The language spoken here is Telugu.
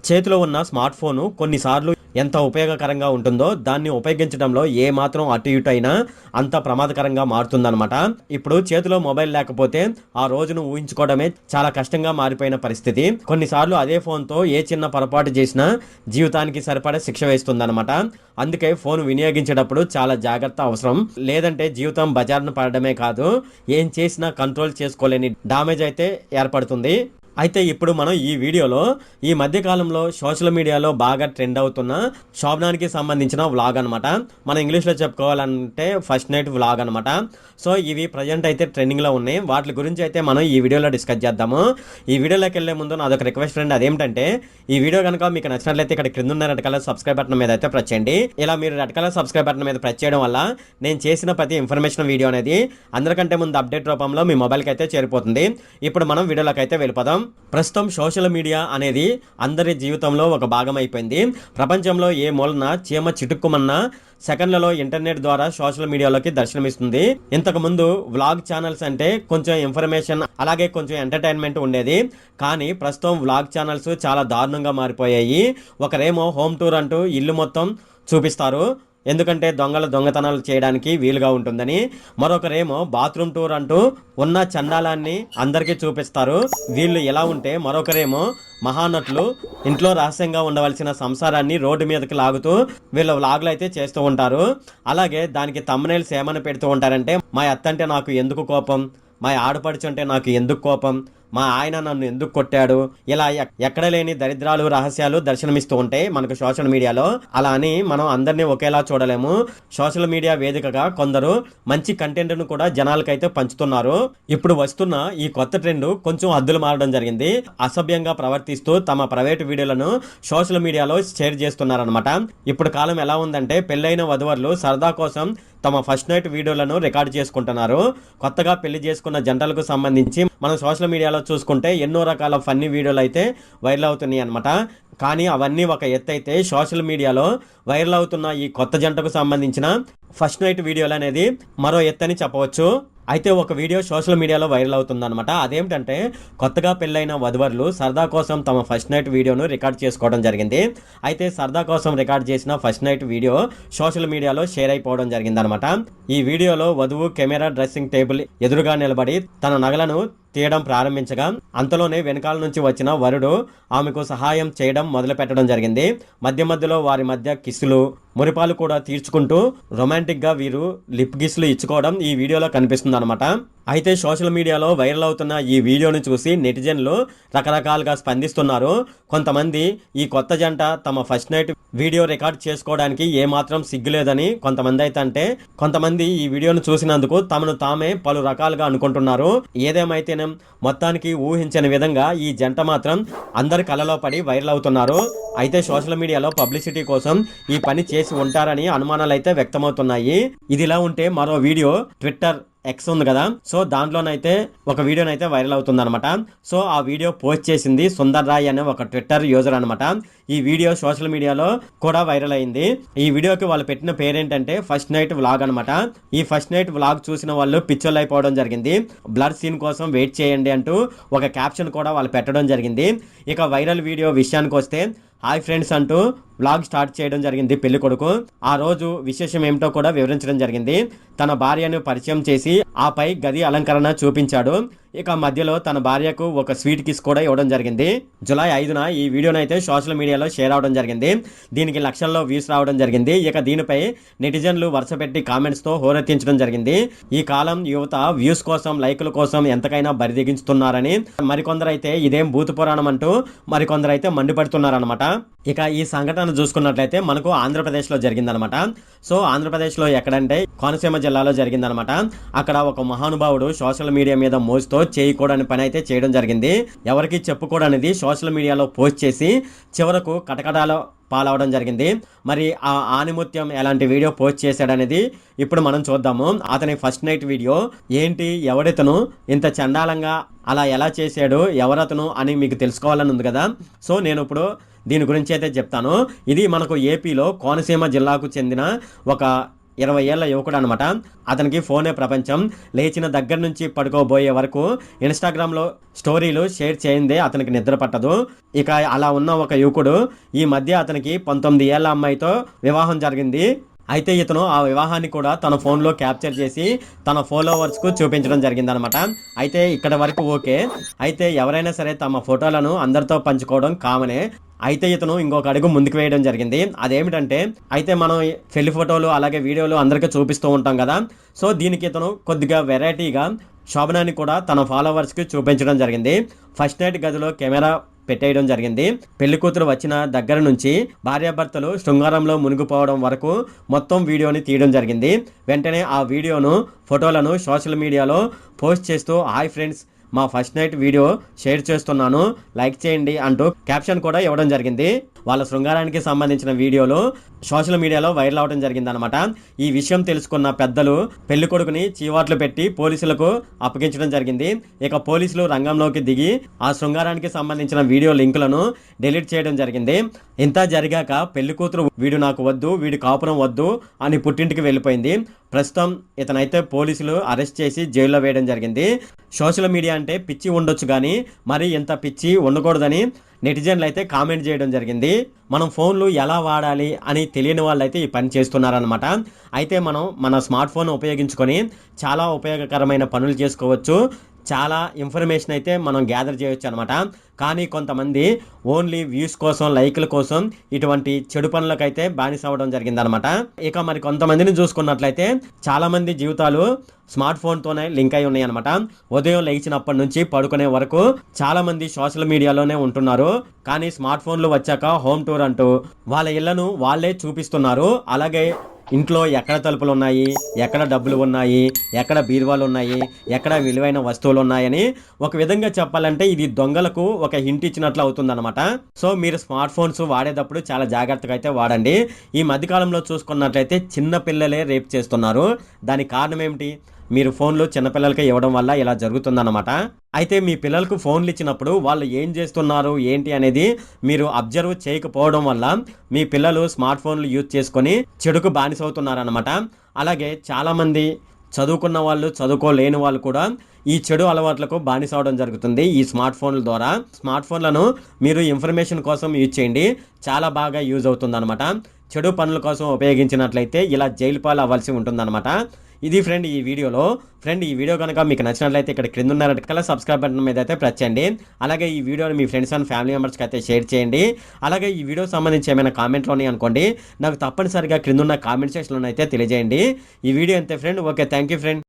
చేతిలో ఉన్న స్మార్ట్ ఫోను కొన్నిసార్లు ఎంత ఉపయోగకరంగా ఉంటుందో దాన్ని ఉపయోగించడంలో ఏ మాత్రం అటు ఇటు అయినా అంత ప్రమాదకరంగా మారుతుందన్నమాట. ఇప్పుడు చేతిలో మొబైల్ లేకపోతే ఆ రోజును ఊహించుకోవడమే చాలా కష్టంగా మారిపోయిన పరిస్థితి. కొన్నిసార్లు అదే ఫోన్తో ఏ చిన్న పొరపాటు చేసినా జీవితానికి సరిపడే శిక్ష వేస్తుందన్నమాట. అందుకే ఫోన్ వినియోగించేటప్పుడు చాలా జాగ్రత్త అవసరం. లేదంటే జీవితం బజార్ను పడడమే కాదు, ఏం చేసినా కంట్రోల్ చేసుకోలేని డామేజ్ అయితే ఏర్పడుతుంది. అయితే ఇప్పుడు మనం ఈ వీడియోలో ఈ మధ్య కాలంలో సోషల్ మీడియాలో బాగా ట్రెండ్ అవుతున్న శోభనానికి సంబంధించిన వ్లాగ్ అనమాట. మనం ఇంగ్లీష్లో చెప్పుకోవాలంటే ఫస్ట్ నైట్ వ్లాగ్ అనమాట. సో ఇవి ప్రజెంట్ అయితే ట్రెండింగ్లో ఉన్నాయి. వాటి గురించి అయితే మనం ఈ వీడియోలో డిస్కస్ చేద్దాము. ఈ వీడియోలోకి వెళ్ళే ముందు నాదొక రిక్వెస్ట్ ఫ్రెండ్, అదేంటంటే ఈ వీడియో కనుక మీకు నచ్చినట్లయితే ఇక్కడ క్రింద ఉన్న రెడ్ కలర్ సబ్స్క్రైబ్ బటన్ మీద అయితే ప్రెస్ చేయండి. ఇలా మీరు రెడ్ కలర్ సబ్స్క్రైబ్ బటన్ మీద ప్రెస్ చేయడం వల్ల నేను చేసిన ప్రతి ఇన్ఫర్మేషన్ వీడియో అనేది అందరికంటే ముందు అప్డేట్ రూపంలో మీ మొబైల్కి అయితే చేరిపోతుంది. ఇప్పుడు మనం వీడియోలోకి అయితే వెళ్ళిపోదాం. ప్రస్తుతం సోషల్ మీడియా అనేది అందరి జీవితంలో ఒక భాగం అయిపోయింది. ప్రపంచంలో ఏ మూలన చీమ చిటుక్కుమన్నా సెకండ్లలో ఇంటర్నెట్ ద్వారా సోషల్ మీడియాలోకి దర్శనమిస్తుంది. ఇంతకు ముందు వ్లాగ్ ఛానల్స్ అంటే కొంచెం ఇన్ఫర్మేషన్ అలాగే కొంచెం ఎంటర్టైన్మెంట్ ఉండేది. కానీ ప్రస్తుతం వ్లాగ్ ఛానల్స్ చాలా దారుణంగా మారిపోయాయి. ఒకరేమో హోమ్ టూర్ అంటూ ఇల్లు మొత్తం చూపిస్తారు, ఎందుకంటే దొంగతనాలు చేయడానికి వీలుగా ఉంటుందని. మరొకరేమో బాత్రూమ్ టూర్ అంటూ ఉన్న చండాలాన్ని అందరికీ చూపిస్తారు. వీళ్ళు ఎలా ఉంటే మరొకరేమో మహానటులు ఇంట్లో రహస్యంగా ఉండవలసిన సంసారాన్ని రోడ్డు మీదకి లాగుతూ వీళ్ళ వ్లాగులు అయితే చేస్తూ ఉంటారు. అలాగే దానికి థంబ్నెయిల్స్ ఏమని పెడుతూ ఉంటారంటే, మా అత్తంటే నాకు ఎందుకు కోపం, మా ఆడపడుచుంటే నాకు ఎందుకు కోపం, మా ఆయన నన్ను ఎందుకు కొట్టాడు, ఇలా ఎక్కడ లేని దరిద్రాలు రహస్యాలు దర్శనమిస్తూ ఉంటాయి మనకు సోషల్ మీడియాలో. అలా అని మనం అందరినీ ఒకేలా చూడలేము. సోషల్ మీడియా వేదికగా కొందరు మంచి కంటెంట్ను కూడా జనాలకైతే పంచుతున్నారు. ఇప్పుడు వస్తున్న ఈ కొత్త ట్రెండ్ కొంచెం హద్దులు మారడం జరిగింది. అసభ్యంగా ప్రవర్తిస్తూ తమ ప్రైవేట్ వీడియోలను సోషల్ మీడియాలో షేర్ చేస్తున్నారనమాట. ఇప్పుడు కాలం ఎలా ఉందంటే పెళ్ళైన వధువర్లు సరదా కోసం తమ ఫస్ట్ నైట్ వీడియోలను రికార్డ్ చేసుకుంటున్నారు. కొత్తగా పెళ్లి చేసుకున్న జంటలకు సంబంధించి మనం సోషల్ మీడియాలో చూసుకుంటే ఎన్నో రకాల ఫన్నీ వీడియోలు అయితే వైరల్ అవుతున్నాయి అనమాట. కానీ అవన్నీ ఒక ఎత్తు అయితే, సోషల్ మీడియాలో వైరల్ అవుతున్న ఈ కొత్త జంటకు సంబంధించిన ఫస్ట్ నైట్ వీడియోలు అనేది మరో ఎత్తు అని చెప్పవచ్చు. అయితే ఒక వీడియో సోషల్ మీడియాలో వైరల్ అవుతుందన్నమాట. అదేమిటంటే కొత్తగా పెళ్ళైన వధువర్లు సరదా కోసం తమ ఫస్ట్ నైట్ వీడియోను రికార్డ్ చేసుకోవడం జరిగింది. అయితే సరదా కోసం రికార్డ్ చేసిన ఫస్ట్ నైట్ వీడియో సోషల్ మీడియాలో షేర్ అయిపోవడం జరిగిందనమాట. ఈ వీడియోలో వధువు కెమెరా డ్రెస్సింగ్ టేబుల్ ఎదురుగా నిలబడి తన నగలను తీయడం ప్రారంభించగా అంతలోనే వెనకాల నుంచి వచ్చిన వరుడు ఆమెకు సహాయం చేయడం మొదలు పెట్టడం జరిగింది. మధ్య మధ్యలో వారి మధ్య కిస్సులు మురిపాలు కూడా తీర్చుకుంటూ రొమాంటిక్ గా వీరు లిప్ గిస్లు ఇచ్చుకోవడం ఈ వీడియోలో కనిపిస్తుంది అనమాట. అయితే సోషల్ మీడియాలో వైరల్ అవుతున్న ఈ వీడియోను చూసి నెటిజన్లు రకరకాలుగా స్పందిస్తున్నారు. కొంతమంది ఈ కొత్త జంట తమ ఫస్ట్ నైట్ వీడియో రికార్డ్ చేసుకోవడానికి ఏమాత్రం సిగ్గులేదని కొంతమంది అయితే అంటే, కొంతమంది ఈ వీడియోను చూసినందుకు తమను తామే పలు రకాలుగా అనుకుంటున్నారు. ఏదేమైతేనే మొత్తానికి ఊహించని విధంగా ఈ జంట మాత్రం అందరి కళ్ళలో పడి వైరల్ అవుతున్నారు. అయితే సోషల్ మీడియాలో పబ్లిసిటీ కోసం ఈ పని చేసి ఉంటారని అనుమానాలు అయితే వ్యక్తమవుతున్నాయి. ఇదిలా ఉంటే మరో వీడియో ట్విట్టర్ ఎక్స్ ఉంది కదా, సో దాంట్లోనైతే ఒక వీడియోనైతే వైరల్ అవుతుంది అనమాట. సో ఆ వీడియో పోస్ట్ చేసింది సుందర్ రాయ్ అనే ఒక ట్విట్టర్ యూజర్ అనమాట. ఈ వీడియో సోషల్ మీడియాలో కూడా వైరల్ అయింది. ఈ వీడియోకి వాళ్ళు పెట్టిన పేరేంటంటే ఫస్ట్ నైట్ వ్లాగ్ అనమాట. ఈ ఫస్ట్ నైట్ వ్లాగ్ చూసిన వాళ్ళు పిచ్చోళ్ళు అయిపోవడం జరిగింది. బ్లర్ సీన్ కోసం వెయిట్ చేయండి అంటూ ఒక క్యాప్షన్ కూడా వాళ్ళు పెట్టడం జరిగింది. ఇక వైరల్ వీడియో విషయానికి వస్తే, హాయ్ ఫ్రెండ్స్ అంటూ వ్లాగ్ స్టార్ట్ చేయడం జరిగింది పెళ్లి కొడుకు. ఆ రోజు విశేషం ఏమిటో కూడా వివరించడం జరిగింది. తన భార్యను పరిచయం చేసి ఆపై గది అలంకరణ చూపించాడు. ఇక మధ్యలో తన భార్యకు ఒక స్వీట్ కిస్ కూడా ఇవ్వడం జరిగింది. జూలై 5న ఈ వీడియోను అయితే సోషల్ మీడియాలో షేర్ అవడం జరిగింది. దీనికి లక్షల్లో వ్యూస్ రావడం జరిగింది. ఇక దీనిపై నెటిజన్లు వరుస పెట్టి కామెంట్స్ తో హోరెత్తించడం జరిగింది. ఈ కాలం యువత వ్యూస్ కోసం లైకుల కోసం ఎంతకైనా బరిదెగించుతున్నారని, మరికొందరు అయితే ఇదేం భూత పురాణం అంటూ మరికొందరు అయితే మండిపడుతున్నారనమాట. ఇక ఈ సంఘటన చూసుకున్నట్లయితే మనకు ఆంధ్రప్రదేశ్లో జరిగిందనమాట. సో ఆంధ్రప్రదేశ్లో ఎక్కడంటే కోనసీమ జిల్లాలో జరిగిందనమాట. అక్కడ ఒక మహానుభావుడు సోషల్ మీడియా మీద మోజుతో చేయకూడని పని అయితే చేయడం జరిగింది. ఎవరికి చెప్పుకోవడానికి సోషల్ మీడియాలో పోస్ట్ చేసి చివరకు కటకటాలో పాలవడం జరిగింది. మరి ఆ ఆనిముత్యం ఎలాంటి వీడియో పోస్ట్ చేశాడనేది ఇప్పుడు మనం చూద్దాము. అతని ఫస్ట్ నైట్ వీడియో ఏంటి, ఎవడితను ఇంత చండాలంగా అలా ఎలా చేశాడు, ఎవరతను అని మీకు తెలుసుకోవాలని ఉంది కదా. సో నేను ఇప్పుడు దీని గురించి అయితే చెప్తాను. ఇది మనకు ఏపీలో కోనసీమ జిల్లాకు చెందిన ఒక 20 ఏళ్ల యువకుడు అనమాట. అతనికి ఫోనే ప్రపంచం. లేచిన దగ్గర నుంచి పడుకోబోయే వరకు ఇన్స్టాగ్రామ్లో స్టోరీలు షేర్ చేయిందే అతనికి నిద్ర పట్టదు. ఇక అలా ఉన్న ఒక యువకుడు ఈ మధ్య అతనికి 19 ఏళ్ల అమ్మాయితో వివాహం జరిగింది. అయితే ఇతను ఆ వివాహాన్ని కూడా తన ఫోన్లో క్యాప్చర్ చేసి తన ఫాలోవర్స్కు చూపించడం జరిగిందనమాట. అయితే ఇక్కడ వరకు ఓకే. అయితే ఎవరైనా సరే తమ ఫోటోలను అందరితో పంచుకోవడం కామనే. అయితే ఇతను ఇంకొక అడుగు ముందుకు వేయడం జరిగింది. అదేమిటంటే, అయితే మనం పెళ్లి ఫోటోలు అలాగే వీడియోలు అందరికీ చూపిస్తూ ఉంటాం కదా. సో దీనికి ఇతను కొద్దిగా వెరైటీగా శోభనాన్ని కూడా తన ఫాలోవర్స్కి చూపించడం జరిగింది. ఫస్ట్ నైట్ గదిలో కెమెరా పెట్టేయడం జరిగింది. పెళ్లి కూతురు వచ్చిన దగ్గర నుంచి భార్యాభర్తలు శృంగారంలో మునిగిపోవడం వరకు మొత్తం వీడియోని తీయడం జరిగింది. వెంటనే ఆ వీడియోను, ఫోటోలను సోషల్ మీడియాలో పోస్ట్ చేస్తూ, హాయ్ ఫ్రెండ్స్, మా ఫస్ట్ నైట్ వీడియో షేర్ చేస్తున్నాను, లైక్ చేయండి అంటూ క్యాప్షన్ కూడా ఇవ్వడం జరిగింది. వాళ్ళ శృంగారానికి సంబంధించిన వీడియోలు సోషల్ మీడియాలో వైరల్ అవడం జరిగిందనమాట. ఈ విషయం తెలుసుకున్న పెద్దలు పెళ్లి కొడుకుని చీవాట్లు పెట్టి పోలీసులకు అప్పగించడం జరిగింది. ఇక పోలీసులు రంగంలోకి దిగి ఆ శృంగారానికి సంబంధించిన వీడియో లింకులను డిలీట్ చేయడం జరిగింది. ఇంత జరిగాక పెళ్లి కూతురు వీడు నాకు వద్దు, వీడి కాపురం వద్దు అని పుట్టింటికి వెళ్ళిపోయింది. ప్రస్తుతం ఇతనైతే పోలీసులు అరెస్ట్ చేసి జైల్లో వేయడం జరిగింది. సోషల్ మీడియా అంటే పిచ్చి ఉండొచ్చు కానీ మరి ఇంత పిచ్చి ఉండకూడదని నెటిజన్లు అయితే కామెంట్ చేయడం జరిగింది. మనం ఫోన్లు ఎలా వాడాలి అని తెలియని వాళ్ళైతే ఈ పని చేస్తున్నారనమాట. అయితే మనం మన స్మార్ట్ ఫోన్ ఉపయోగించుకొని చాలా ఉపయోగకరమైన పనులు చేసుకోవచ్చు. చాలా ఇన్ఫర్మేషన్ అయితే మనం గ్యాదర్ చేయొచ్చు అనమాట. కానీ కొంతమంది ఓన్లీ వ్యూస్ కోసం, లైక్ల కోసం ఇటువంటి చెడు పనులకైతే బానిస అవ్వడం జరిగిందనమాట. ఇక మరి కొంతమందిని చూసుకున్నట్లయితే చాలా మంది జీవితాలు స్మార్ట్ ఫోన్తోనే లింక్ అయి ఉన్నాయి అనమాట. ఉదయం లేచినప్పటి నుంచి పడుకునే వరకు చాలా మంది సోషల్ మీడియాలోనే ఉంటున్నారు. కానీ స్మార్ట్ ఫోన్లు వచ్చాక హోమ్ టూర్ అంటూ వాళ్ళ ఇళ్లను వాళ్ళే చూపిస్తున్నారు. అలాగే ఇంట్లో ఎక్కడ తలుపులు ఉన్నాయి, ఎక్కడ డబ్బులు ఉన్నాయి, ఎక్కడ బీరువాలు ఉన్నాయి, ఎక్కడ విలువైన వస్తువులు ఉన్నాయని ఒక విధంగా చెప్పాలంటే ఇది దొంగలకు ఒక హింట్ ఇచ్చినట్లు అవుతుందన్నమాట. సో మీరు స్మార్ట్ ఫోన్స్ వాడేటప్పుడు చాలా జాగ్రత్తగా అయితే వాడండి. ఈ మధ్యకాలంలో చూసుకున్నట్లయితే చిన్న పిల్లలే రేప్ చేస్తున్నారు. దానికి కారణం ఏమిటి? మీరు ఫోన్లు చిన్నపిల్లలకి ఇవ్వడం వల్ల ఇలా జరుగుతుందన్నమాట. అయితే మీ పిల్లలకు ఫోన్లు ఇచ్చినప్పుడు వాళ్ళు ఏం చేస్తున్నారు ఏంటి అనేది మీరు అబ్జర్వ్ చేయకపోవడం వల్ల మీ పిల్లలు స్మార్ట్ ఫోన్లు యూజ్ చేసుకొని చెడుకు బానిసవుతున్నారన్నమాట. అలాగే చాలామంది చదువుకున్న వాళ్ళు, చదువుకోలేని వాళ్ళు కూడా ఈ చెడు అలవాట్లకు బానిస అవడం జరుగుతుంది ఈ స్మార్ట్ ఫోన్ల ద్వారా. స్మార్ట్ ఫోన్లను మీరు ఇన్ఫర్మేషన్ కోసం యూజ్ చేయండి, చాలా బాగా యూజ్ అవుతుందన్నమాట. చెడు పనుల కోసం ఉపయోగించినట్లయితే ఇలా జైలు పాలు అవ్వాల్సి ఉంటుందన్నమాట. ఇది ఫ్రెండ్ ఈ వీడియోలో. ఫ్రెండ్ ఈ వీడియో కనుక మీకు నచ్చినట్లయితే ఇక్కడ క్రింద ఉన్న రెడ్ కలర్ సబ్స్క్రైబ్ బటన్ మీద అయితే ప్రెస్ చేయండి. అలాగే ఈ వీడియోని మీ ఫ్రెండ్స్ అండ్ ఫ్యామిలీ మెంబర్స్కి అయితే షేర్ చేయండి. అలాగే ఈ వీడియో సంబంధించి ఏమైనా కామెంట్లు ఉన్నాయి అనుకోండి, నాకు తప్పనిసరిగా క్రింద ఉన్న కామెంట్ సెక్షన్లో అయితే తెలియజేయండి. ఈ వీడియో అంతే friend. Okay, thank you friend.